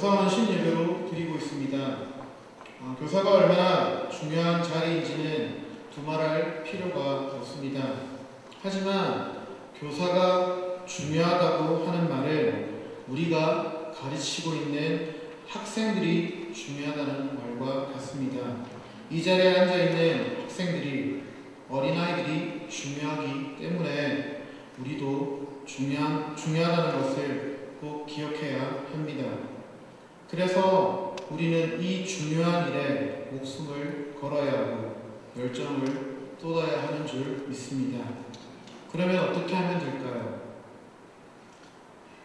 교사 헌신 예배로 드리고 있습니다. 교사가 얼마나 중요한 자리인지는 두말할 필요가 없습니다. 하지만 교사가 중요하다고 하는 말은 우리가 가르치고 있는 학생들이 중요하다는 말과 같습니다. 이 자리에 앉아있는 학생들이, 어린아이들이 중요하기 때문에 우리도 중요하다는 것을 꼭 기억해야 합니다. 그래서 우리는 이 중요한 일에 목숨을 걸어야 하고 열정을 쏟아야 하는 줄 믿습니다. 그러면 어떻게 하면 될까요?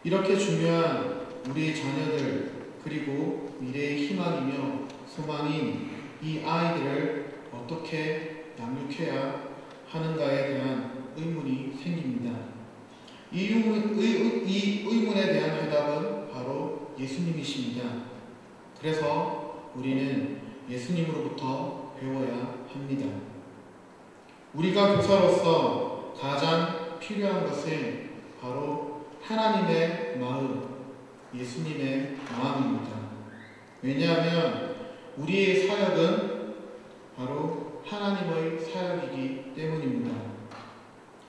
이렇게 중요한 우리의 자녀들, 그리고 미래의 희망이며 소망인 이 아이들을 어떻게 양육해야 하는가에 대한 의문이 생깁니다. 이 의문에 대한 해답은 바로 예수님이십니다. 그래서 우리는 예수님으로부터 배워야 합니다. 우리가 교사로서 가장 필요한 것은 바로 하나님의 마음, 예수님의 마음입니다. 왜냐하면 우리의 사역은 바로 하나님의 사역이기 때문입니다.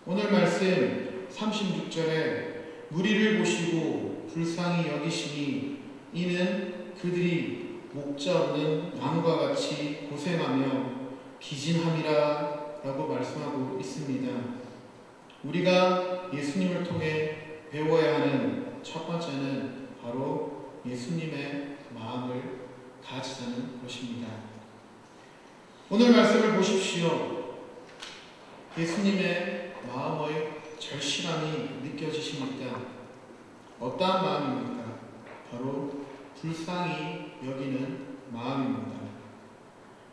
오늘 말씀 36절에 무리를 보시고 불쌍히 여기시니 이는 그들이 목자 없는 양과 같이 고생하며 기진함이라 라고 말씀하고 있습니다. 우리가 예수님을 통해 배워야 하는 첫 번째는 바로 예수님의 마음을 가지자는 것입니다. 오늘 말씀을 보십시오. 예수님의 마음의 절실함이 느껴지십니까? 어떠한 마음입니까? 바로 불쌍히 여기는 마음입니다.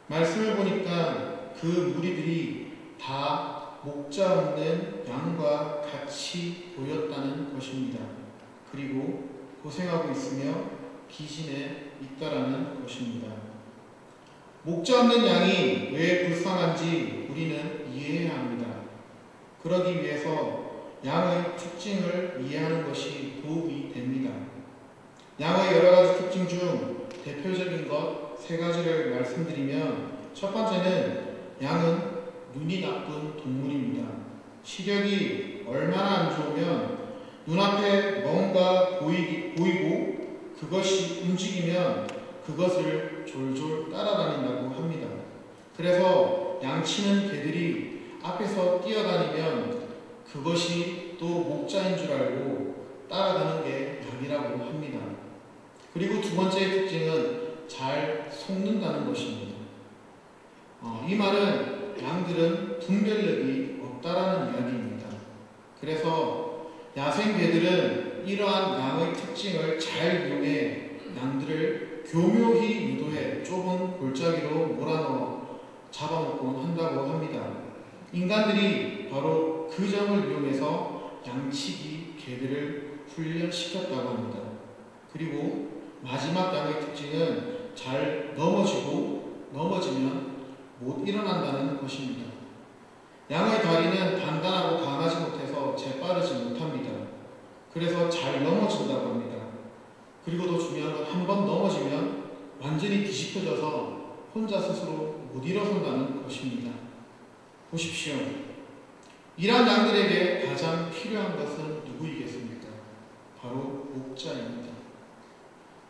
말씀을 보니까 그 무리들이 다 목자 없는 양과 같이 보였다는 것입니다. 그리고 고생하고 있으며 기진에 있다라는 것입니다. 목자 없는 양이 왜 불쌍한지 우리는 이해해야 합니다. 그러기 위해서 양의 특징을 이해하는 것이 도움이 됩니다. 양의 여러 가지 특징 중 대표적인 것 3가지를 말씀드리면, 첫 번째는 양은 눈이 나쁜 동물입니다. 시력이 얼마나 안 좋으면 눈앞에 뭔가 보이고 그것이 움직이면 그것을 졸졸 따라다닌다고 합니다. 그래서 양치는 개들이 앞에서 뛰어다니면 그것이 또 목자인 줄 알고 따라가는 게 양이라고 합니다. 그리고 두 번째의 특징은 잘 속는다는 것입니다. 이 말은 양들은 분별력이 없다라는 이야기입니다. 그래서 야생개들은 이러한 양의 특징을 잘 이용해 양들을 교묘히 유도해 좁은 골짜기로 몰아넣어 잡아먹곤 한다고 합니다. 인간들이 바로 그 점을 이용해서 양치기 개들을 훈련시켰다고 합니다. 그리고 마지막 양의 특징은 잘 넘어지면 못 일어난다는 것입니다. 양의 다리는 단단하고 강하지 못해서 재빠르지 못합니다. 그래서 잘 넘어진다고 합니다. 그리고 더 중요한 건 한 번 넘어지면 완전히 뒤집혀져서 혼자 스스로 못 일어선다는 것입니다. 보십시오. 이러한 양들에게 가장 필요한 것은 누구이겠습니까? 바로 목자입니다.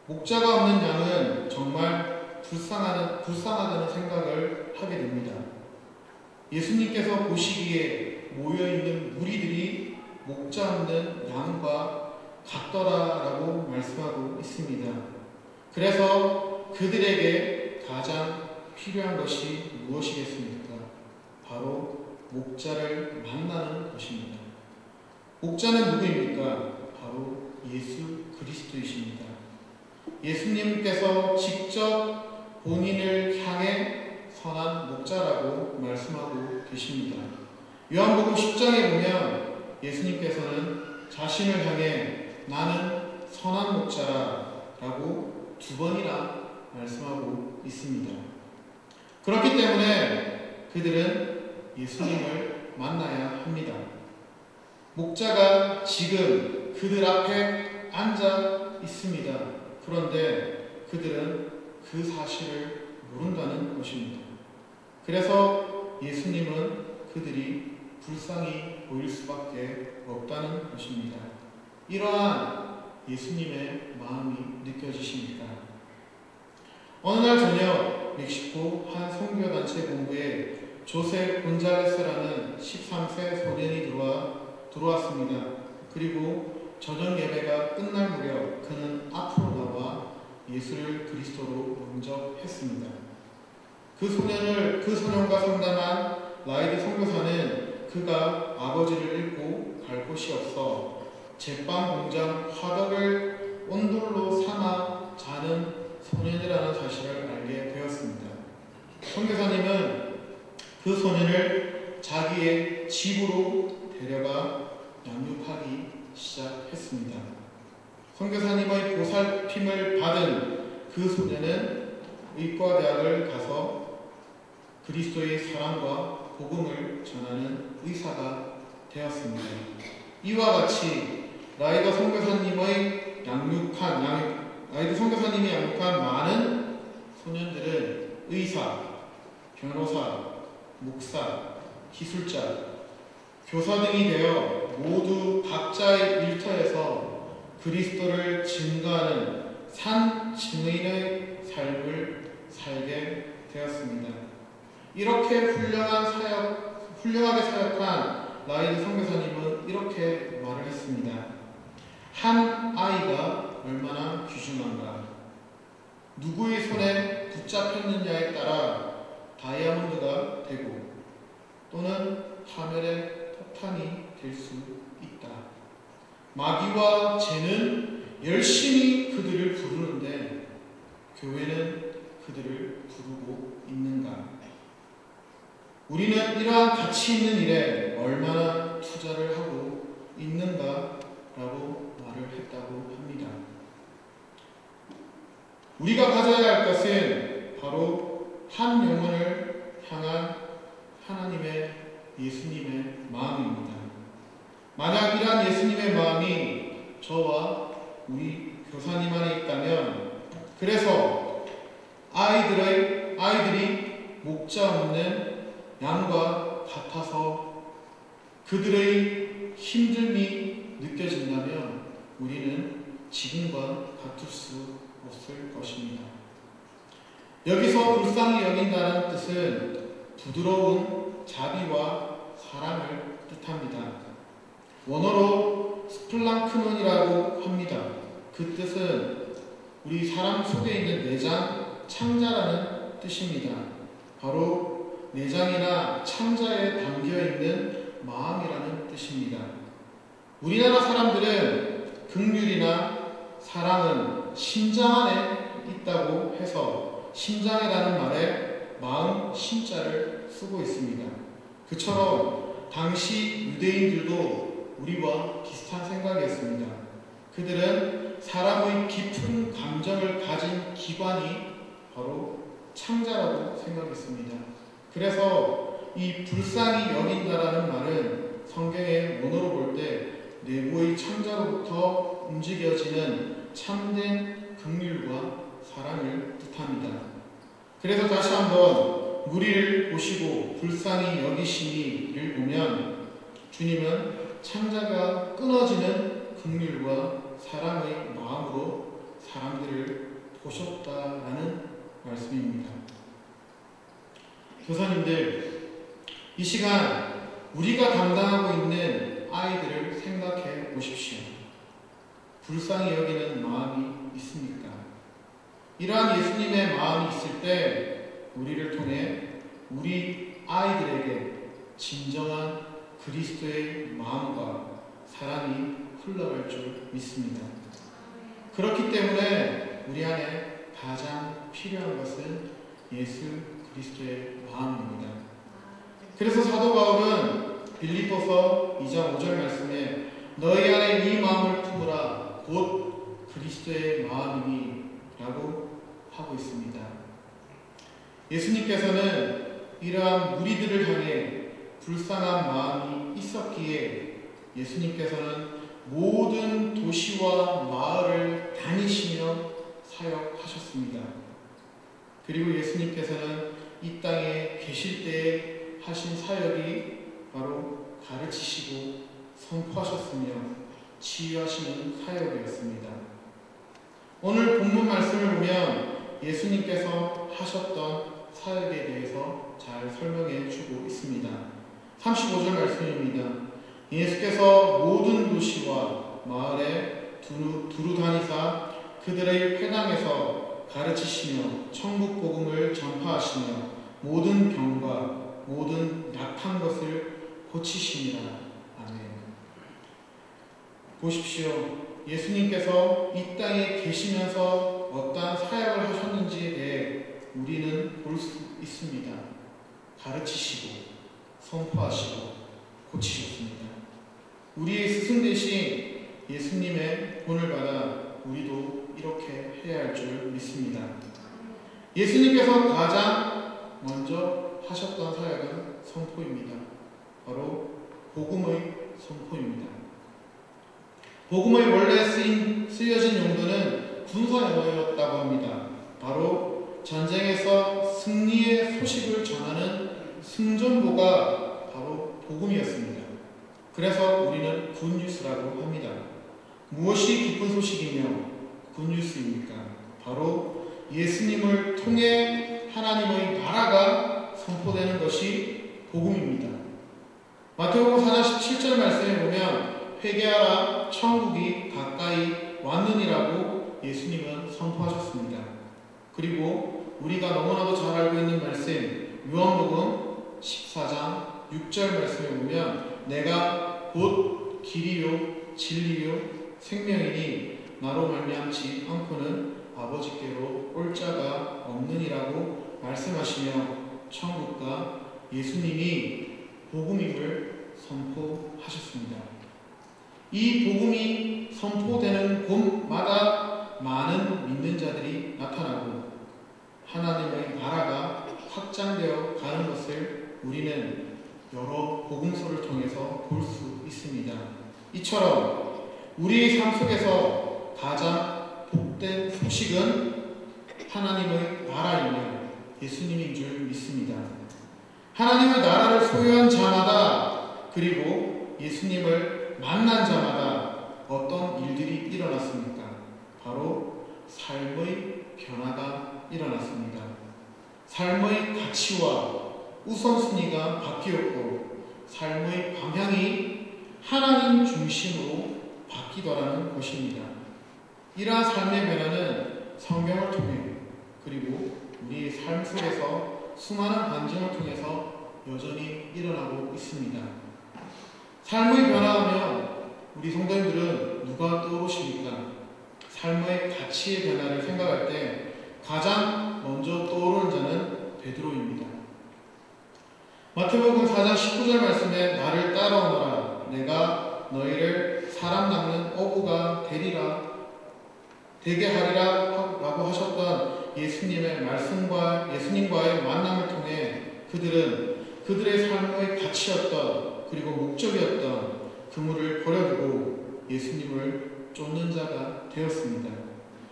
목자가 없는 양은 정말 불쌍하다는 생각을 하게 됩니다. 예수님께서 보시기에 모여있는 무리들이 목자 없는 양과 같더라라고 말씀하고 있습니다. 그래서 그들에게 가장 필요한 것이 무엇이겠습니까? 바로 목자를 만나는 것입니다. 목자는 누구입니까? 바로 예수 그리스도이십니다. 예수님께서 직접 본인을 향해 선한 목자라고 말씀하고 계십니다. 요한복음 10장에 보면 예수님께서는 자신을 향해 나는 선한 목자라 라고 2번이나 말씀하고 있습니다. 그렇기 때문에 그들은 예수님을 만나야 합니다. 목자가 지금 그들 앞에 앉아 있습니다. 그런데 그들은 그 사실을 모른다는 것입니다. 그래서 예수님은 그들이 불쌍히 보일 수밖에 없다는 것입니다. 이러한 예수님의 마음이 느껴지십니까? 어느 날 저녁 멕시코 한 선교단체 본부에 조세 곤잘레스라는 13세 소년이 들어왔습니다. 그리고 저녁 예배가 끝날 무렵 그는 앞으로 나와 예수를 그리스도로 영접했습니다. 그 소년과 상담한 라이드 선교사는 그가 아버지를 잃고 갈 곳이 없어 제빵 공장 화덕을 온돌로 삼아 자는 소년이라는 사실을 알게 되었습니다. 선교사님은 그 소년을 자기의 집으로 데려가 양육하기 시작했습니다. 선교사님의 보살핌을 받은 그 소년은 의과대학을 가서 그리스도의 사랑과 복음을 전하는 의사가 되었습니다. 이와 같이 라이더 선교사님이 양육한 많은 소년들은 의사, 변호사, 목사, 기술자, 교사 등이 되어 모두 각자의 일터에서 그리스도를 증거하는 산 증인의 삶을 살게 되었습니다. 이렇게 훌륭하게 사역한 라이드 선교사님은 이렇게 말을 했습니다. 한 아이가 얼마나 귀중한가? 누구의 손에 붙잡혔느냐에 따라 다이아몬드가 되고 또는 하늘의 폭탄이 될 수 있다. 마귀와 죄는 열심히 그들을 부르는데 교회는 그들을 부르고 있는가? 우리는 이러한 가치 있는 일에 얼마나 투자를 하고 있는가? 라고 말을 했다고 합니다. 우리가 가져야 할 것은 바로 한 영혼을 향한 하나님의 예수님의 마음입니다. 만약 이러한 예수님의 마음이 저와 우리 교사님 안에 있다면, 그래서 아이들이 목자 없는 양과 같아서 그들의 힘듦이 느껴진다면 우리는 지금과 같을 수 없을 것입니다. 여기서 불쌍히 여긴다는 뜻은 부드러운 자비와 사랑을 뜻합니다. 원어로 스플랑크논이라고 합니다. 그 뜻은 우리 사람 속에 있는 내장, 창자라는 뜻입니다. 바로 내장이나 창자에 담겨있는 마음이라는 뜻입니다. 우리나라 사람들은 긍휼이나 사랑은 심장 안에 있다고 해서 심장이라는 말에 마음 심자를 쓰고 있습니다. 그처럼 당시 유대인들도 우리와 비슷한 생각이었습니다. 그들은 사람의 깊은 감정을 가진 기관이 바로 창자라고 생각했습니다. 그래서 이 불쌍히 여긴다라는 말은 성경의 원어로 볼 때 내부의 창자로부터 움직여지는 참된 긍휼과 사랑을 뜻합니다. 그래서 다시 한번 무리를 보시고 불쌍히 여기시니를 보면 주님은 창자가 끊어지는 긍휼과 사랑의 마음으로 사람들을 보셨다라는 말씀입니다. 교사님들, 이 시간 우리가 감당하고 있는 아이들을 생각해 보십시오. 불쌍히 여기는 마음이 있습니까? 이러한 예수님의 마음이 있을 때 우리를 통해 우리 아이들에게 진정한 그리스도의 마음과 사랑이 흘러갈 줄 믿습니다. 그렇기 때문에 우리 안에 가장 필요한 것은 예수 그리스도의 마음입니다. 그래서 사도 바울은 빌립보서 2장 5절 말씀에 너희 안에 이 마음을 품으라 곧 그리스도의 마음이니 라고 하고 있습니다. 예수님께서는 이러한 무리들을 향해 불쌍한 마음이 있었기에 예수님께서는 모든 도시와 마을을 다니시며 사역하셨습니다. 그리고 예수님께서는 이 땅에 계실 때에 하신 사역이 바로 가르치시고 선포하셨으며 치유하시는 사역이었습니다. 오늘 본문 말씀을 보면 예수님께서 하셨던 사역에 대해서 잘 설명해 주고 있습니다. 35절 말씀입니다. 예수께서 모든 도시와 마을에 두루 다니사 그들의 회당에서 가르치시며 천국 복음을 전파하시며 모든 병과 모든 약한 것을 고치시니라. 아멘. 보십시오. 예수님께서 이 땅에 계시면서 어떠한 사역을 하셨는지에 대해 우리는 볼 수 있습니다. 가르치시고 선포하시고 고치셨습니다. 우리의 스승 대신 예수님의 본을 받아 우리도 이렇게 해야 할 줄 믿습니다. 예수님께서 가장 먼저 하셨던 사역은 선포입니다. 바로 복음의 선포입니다. 복음의 원래 쓰여진 용도는 군사 용어였다고 합니다. 바로 전쟁에서 승리의 소식을 전하는 승전보가 바로 복음이었습니다. 그래서 우리는 굿뉴스라고 합니다. 무엇이 기쁜 소식이며 굿뉴스입니까? 바로 예수님을 통해 하나님의 나라가 선포되는 것이 복음입니다. 마태복음 4장 17절 말씀에 보면 회개하라 천국이 가까이 왔느니라고 예수님은 선포하셨습니다. 그리고 우리가 너무나도 잘 알고 있는 말씀 요한복음 14장 6절 말씀에 보면 내가 곧 길이요 진리요 생명이니 나로 말미암지 않고는 아버지께로 올 자가 없느니라고 말씀하시며 천국과 예수님이 복음임을 선포하셨습니다. 이 복음이 선포되는 곳마다 많은 믿는 자들이 나타나고 하나님의 나라가 확장되어 가는 것을 우리는 여러 복음서를 통해서 볼 수 있습니다. 이처럼 우리의 삶 속에서 가장 복된 소식은 하나님의 나라이며 예수님인 줄 믿습니다. 하나님의 나라를 소유한 자마다 그리고 예수님을 만난 자마다 어떤 일들이 일어났습니까? 바로 삶의 변화가 일어났습니다. 삶의 가치와 우선순위가 바뀌었고 삶의 방향이 하나님 중심으로 바뀌더라는 것입니다. 이러한 삶의 변화는 성경을 통해 그리고 우리의 삶 속에서 수많은 반증을 통해서 여전히 일어나고 있습니다. 삶의 변화하면 우리 성도님들은 누가 떠오르십니까? 삶의 가치의 변화를 생각할 때 가장 먼저 떠오르는 자는 베드로입니다. 마태복음 4장 19절 말씀에 나를 따라오너라 내가 너희를 사람 낚는 어부가 되게 하리라 라고 하셨던 예수님의 말씀과 예수님과의 만남을 통해 그들은 그들의 삶의 가치였던 그리고 목적이었던 그물을 버려두고 예수님을 쫓는 자가 되었습니다.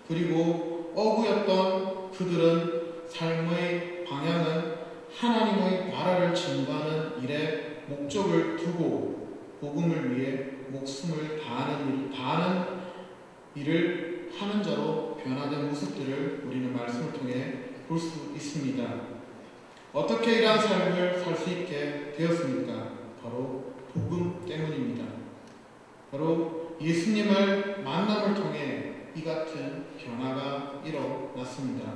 그리고 어부였던 그들은 삶의 방향은 하나님의 나라를 증거하는 일에 목적을 두고 복음을 위해 목숨을 다하는 일을 하는 자로 변화된 모습들을 우리는 말씀을 통해 볼 수 있습니다. 어떻게 이러한 삶을 살 수 있게 되었습니까? 바로 복음 때문입니다. 바로 예수님을 만남을 통해 이 같은 변화가 일어났습니다.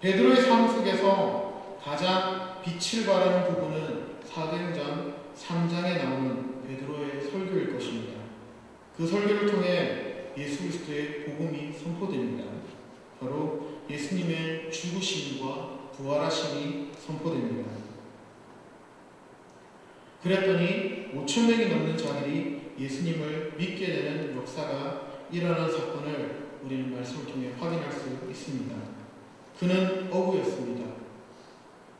베드로의 삶 속에서 가장 빛을 발하는 부분은 사도행전 3장에 나오는 베드로의 설교일 것입니다. 그 설교를 통해 예수 그리스도의 복음이 선포됩니다. 바로 예수님의 죽으심과 부활하심이 선포됩니다. 그랬더니 5,000명이 넘는 자들이 예수님을 믿게 되는 역사가 일어나는 사건을 우리는 말씀을 통해 확인할 수 있습니다. 그는 어부였습니다.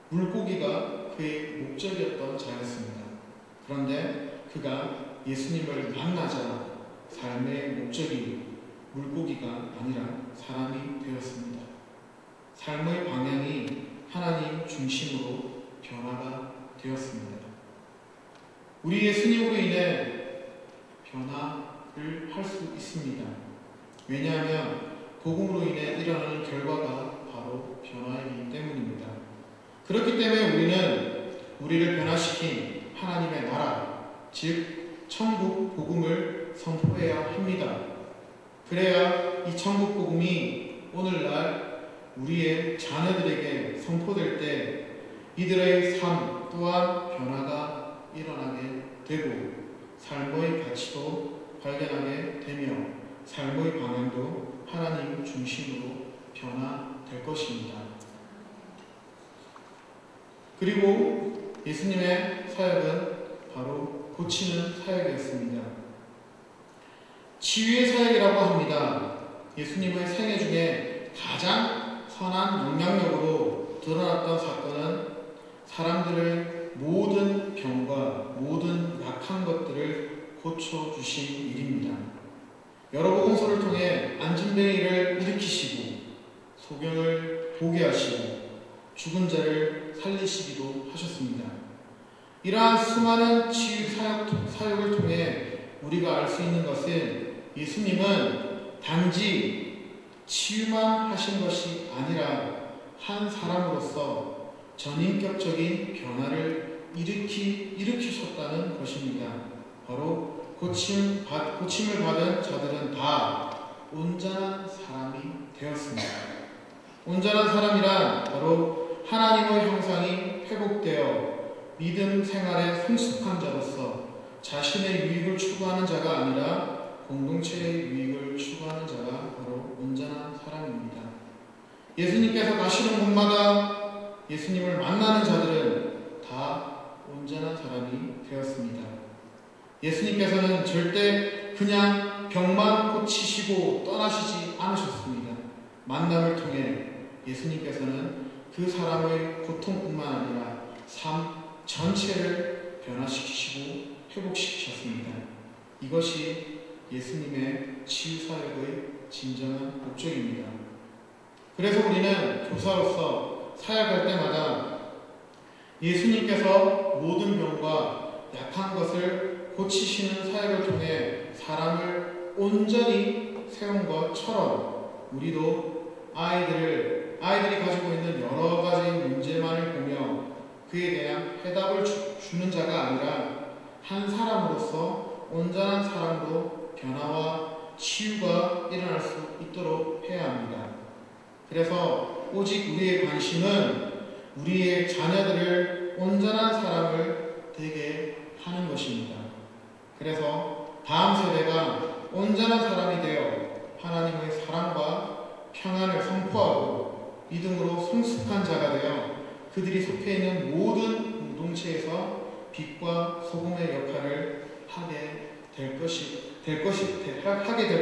물고기가 그의 목적이었던 자였습니다. 그런데 그가 예수님을 만나자 삶의 목적이 물고기가 아니라 사람이 되었습니다. 삶의 방향이 하나님 중심으로 변화가 되었습니다. 우리 예수님으로 인해 변화를 할 수 있습니다. 왜냐하면 복음으로 인해 일어나는 결과가 바로 변화이기 때문입니다. 그렇기 때문에 우리는 우리를 변화시킨 하나님의 나라, 즉 천국 복음을 선포해야 합니다. 그래야 이 천국 복음이 오늘날 우리의 자녀들에게 선포될 때 이들의 삶 또한 변화가 일어나게 되고 삶의 가치도 발견하게 되며 삶의 방향도 하나님 중심으로 변화될 것입니다. 그리고 예수님의 사역은 바로 고치는 사역이었습니다. 치유의 사역이라고 합니다. 예수님의 생애 중에 가장 선한 영향력으로 드러났던 사건은 사람들의 모든 병과 모든 약한 것들을 고쳐주신 일입니다. 여러 복음서를 통해 안진뱅이를 일으키시고 소경을 보게 하시고 죽은 자를 살리시기도 하셨습니다. 이러한 수많은 치유 사역을 통해 우리가 알 수 있는 것은 예수님은 단지 치유만 하신 것이 아니라 한 사람으로서 전인격적인 변화를 일으키셨다는 것입니다. 바로 고침을 받은 자들은 다 온전한 사람이 되었습니다. 온전한 사람이란 바로 하나님의 형상이 회복되어 믿음 생활에 성숙한 자로서 자신의 유익을 추구하는 자가 아니라 공동체의 유익을 추구하는 자가 바로 온전한 사람입니다. 예수님께서 가시는 곳마다 예수님을 만나는 자들은 다 온전한 사람이 되었습니다. 예수님께서는 절대 그냥 병만 고치시고 떠나시지 않으셨습니다. 만남을 통해 예수님께서는 그 사람의 고통뿐만 아니라 삶 전체를 변화시키시고 회복시키셨습니다. 이것이 예수님의 치유사역의 진정한 목적입니다. 그래서 우리는 교사로서 사역할 때마다 예수님께서 모든 병과 약한 것을 고치시는 사역을 통해 사람을 온전히 세운 것처럼 우리도 아이들이 가지고 있는 여러 가지 문제만을 보며 그에 대한 해답을 주는 자가 아니라 한 사람으로서 온전한 사람으로 변화와 치유가 일어날 수 있도록 해야 합니다. 그래서 오직 우리의 관심은 우리의 자녀들을 온전한 사람을 되게 하는 것입니다. 그래서 다음 세대가 온전한 사람이 되어 하나님의 사랑과 평안을 선포하고 믿음으로 성숙한 자가 되어 그들이 속해 있는 모든 공동체에서 빛과 소금의 역할을 하게 될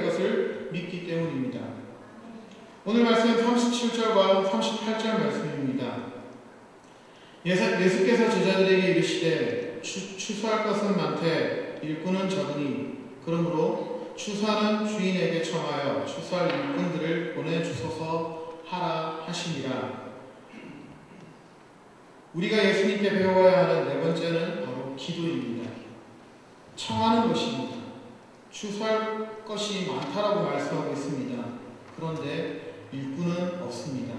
것을 믿기 때문입니다. 오늘 말씀은 37절과 38절 말씀입니다. 예수께서 제자들에게 이르시되 추수할 것은 많되 일꾼은 적으니 그러므로 추수하는 주인에게 청하여 추수할 일꾼들을 보내주소서 하라 하시니라. 우리가 예수님께 배워야 하는 네 번째는 바로 기도입니다. 청하는 것입니다. 추수할 것이 많다라고 말씀하고 있습니다. 그런데 일꾼은 없습니다.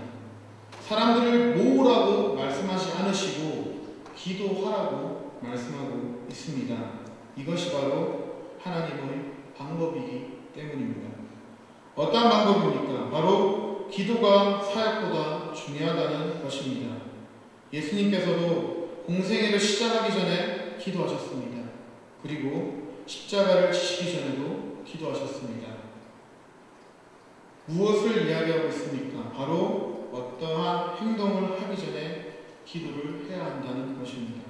사람들을 모으라고 말씀하지 않으시고 기도하라고 말씀하고 있습니다. 이것이 바로 하나님의 방법이기 때문입니다. 어떤 방법입니까? 바로 기도가 사역보다 중요하다는 것입니다. 예수님께서도 공생애를 시작하기 전에 기도하셨습니다. 그리고 십자가를 지시기 전에도 기도하셨습니다. 무엇을 이야기하고 있습니까? 바로 어떠한 행동을 하기 전에 기도를 해야 한다는 것입니다.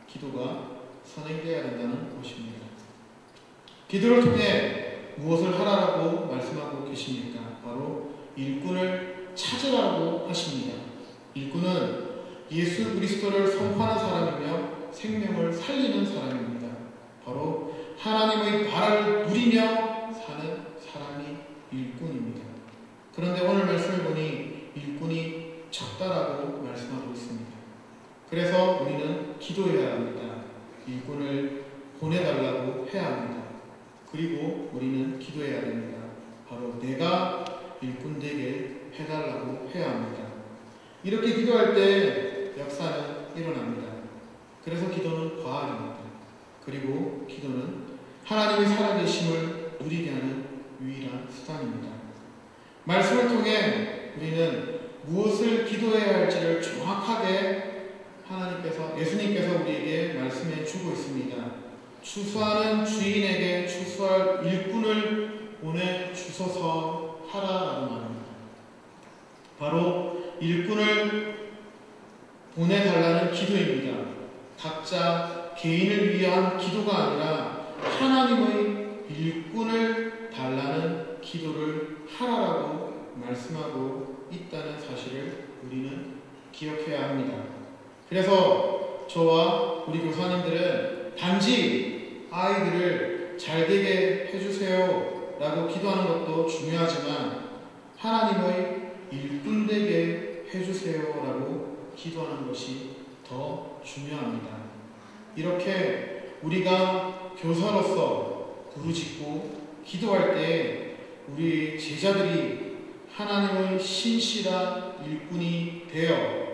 기도가 선행되어야 된다는 것입니다. 기도를 통해 무엇을 하라고 말씀하고 계십니까? 바로 일꾼을 찾으라고 하십니다. 일꾼은 예수 그리스도를 선포하는 사람이며 생명을 살리는 사람입니다. 바로 하나님의 나라를 누리며 사는 사람이 일꾼 말씀하고 있습니다. 그래서 우리는 기도해야 합니다. 일꾼을 보내달라고 해야 합니다. 그리고 우리는 기도해야 됩니다. 바로 내가 일꾼 되게 해달라고 해야 합니다. 이렇게 기도할 때 역사는 일어납니다. 그래서 기도는 과학입니다. 그리고 기도는 하나님의 살아계심을 누리게 하는 유일한 수단입니다. 말씀을 통해 우리는 무엇을 기도해야 할지를 정확하게 예수님께서 우리에게 말씀해 주고 있습니다. 추수하는 주인에게 추수할 일꾼을 보내주소서 하라라는 말입니다. 바로 일꾼을 보내달라는 기도입니다. 각자 개인을 위한 기도가 아니라 하나님의 일꾼을 달라는 기도를 하라라고 말씀하고 있다는 사실을 우리는 기억해야 합니다. 그래서 저와 우리 교사님들은 단지 아이들을 잘 되게 해주세요 라고 기도하는 것도 중요하지만 하나님의 일꾼 되게 해주세요 라고 기도하는 것이 더 중요합니다. 이렇게 우리가 교사로서 부르짖고 기도할 때 우리 제자들이 하나님의 신실한 일꾼이 되어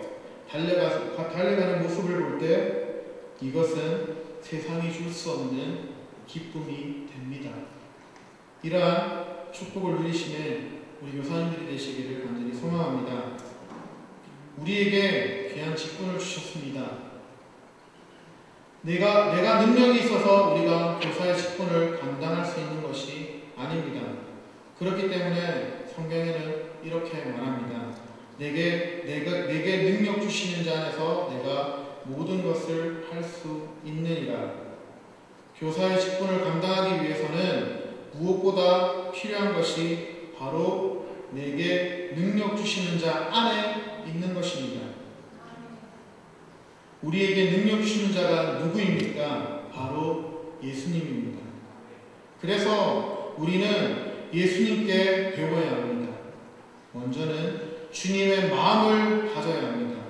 달려가는 모습을 볼 때 이것은 세상이 줄 수 없는 기쁨이 됩니다. 이러한 축복을 누리시는 우리 교사님들이 되시기를 간절히 소망합니다. 우리에게 귀한 직분을 주셨습니다. 내가 능력이 있어서 우리가 교사의 직분을 감당할 수 있는 것이 아닙니다. 그렇기 때문에 성경에는 이렇게 말합니다. 내게 능력 주시는 자 안에서 내가 모든 것을 할 수 있느니라. 교사의 직분을 감당하기 위해서는 무엇보다 필요한 것이 바로 내게 능력 주시는 자 안에 있는 것입니다. 우리에게 능력 주시는 자가 누구입니까? 바로 예수님입니다. 그래서 우리는 예수님께 배워야 합니다. 먼저는 주님의 마음을 가져야 합니다.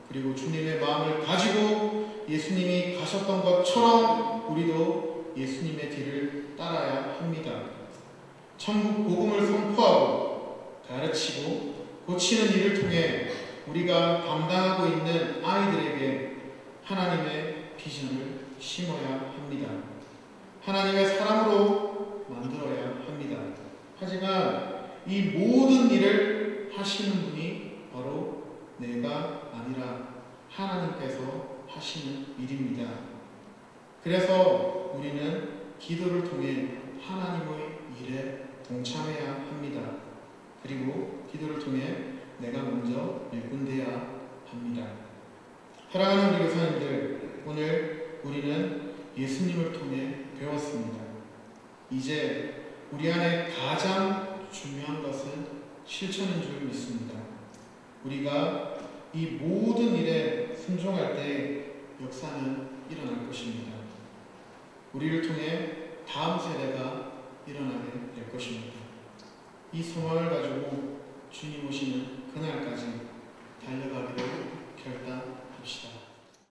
그리고 주님의 마음을 가지고 예수님이 가셨던 것처럼 우리도 예수님의 길을 따라야 합니다. 천국 복음을 선포하고 가르치고 고치는 일을 통해 우리가 감당하고 있는 아이들에게 하나님의 비전을 심어야 합니다. 하나님의 사람으로 만들어야 합니다. 하지만 이 모든 일을 하시는 분이 바로 내가 아니라 하나님께서 하시는 일입니다. 그래서 우리는 기도를 통해 하나님의 일에 동참해야 합니다. 그리고 기도를 통해 내가 먼저 일꾼 되어야 합니다. 사랑하는 우리 교사님들, 오늘 우리는 예수님을 통해 배웠습니다. 이제 우리 안에 가장 중요한 것은 실천인 줄 믿습니다. 우리가 이 모든 일에 순종할 때 역사는 일어날 것입니다. 우리를 통해 다음 세대가 일어나게 될 것입니다. 이 소망을 가지고 주님 오시는 그날까지 달려가기를 결단합시다.